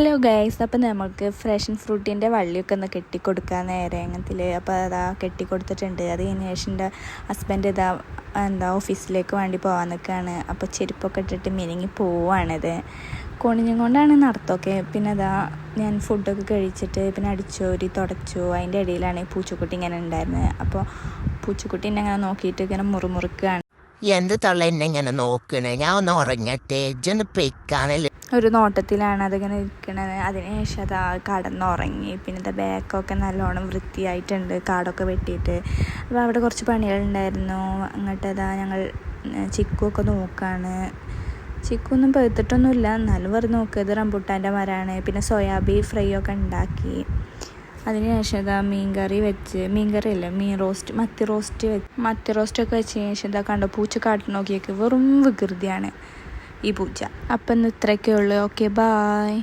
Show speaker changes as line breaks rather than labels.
Hello guys, അപ്പോൾ നമുക്ക് freshen ഫ്രൂട്ടിൻ്റെ വള്ളിയൊക്കെ ഒന്ന് കെട്ടിക്കൊടുക്കാൻ നേരെ അങ്ങനത്തിൽ. അപ്പോൾ അതാ കെട്ടിക്കൊടുത്തിട്ടുണ്ട്. അത് കഴിഞ്ഞ ശേഷം എൻ്റെ ഹസ്ബൻഡ് ഓഫീസിലേക്ക് വേണ്ടി പോകാൻ നിൽക്കുകയാണ്. അപ്പോൾ ചെരുപ്പൊക്കെ ഇട്ടിട്ട് മിനിങ്ങി പോവാണിത്. കുണിഞ്ഞും കൊണ്ടാണ് നടത്തൊക്കെ. പിന്നെ ഞാൻ ഫുഡൊക്കെ കഴിച്ചിട്ട് പിന്നെ അടിച്ചോരി തുടച്ചു. അതിൻ്റെ ഇടയിലാണ് പൂച്ചക്കുട്ടി ഇങ്ങനെ ഉണ്ടായിരുന്നത്. അപ്പോൾ പൂച്ചക്കുട്ടി എന്നെ അങ്ങനെ നോക്കിയിട്ട് ഇങ്ങനെ മുറുമുറുക്കുകയാണ്.
എന്ത് തള്ള എന്നെ ഇങ്ങനെ നോക്കണേ, ഞാൻ ഒന്ന് ഉറങ്ങട്ടെ, ഇജ്ജൊന്ന് പെയ്ക്കാനല്ലേ
ഒരു നോട്ടത്തിലാണ് അതിങ്ങനെ ഇരിക്കണത്. അതിനുശേഷം കടന്നുറങ്ങി. പിന്നെ ബാക്കൊക്കെ നല്ലോണം വൃത്തിയായിട്ടുണ്ട്, കാടൊക്കെ വെട്ടിയിട്ട്. അപ്പോൾ അവിടെ കുറച്ച് പണികളുണ്ടായിരുന്നു. അങ്ങോട്ട് ഞങ്ങൾ ചിക്കുവൊക്കെ നോക്കുകയാണ്. ചിക്കൊന്നും പെഴുത്തിട്ടൊന്നുമില്ല, എന്നാലും വെറുതെ നോക്കുക. ഇത് റംബുട്ടാൻ്റെ മരമാണ്. പിന്നെ സോയാബീൻ ഫ്രൈ ഒക്കെ ഉണ്ടാക്കി. അതിനുശേഷം മീൻകറി വെച്ച്, മത്തി റോസ്റ്റൊക്കെ വെച്ചതിന് ശേഷം കണ്ടോ പൂച്ച കാട്ടി നോക്കിയേക്ക്. വെറും വികൃതിയാണ് ഈ പൂച്ച. അപ്പം ഇന്ന് ഇത്രയൊക്കെ ഉള്ളൂ. Okay, bye.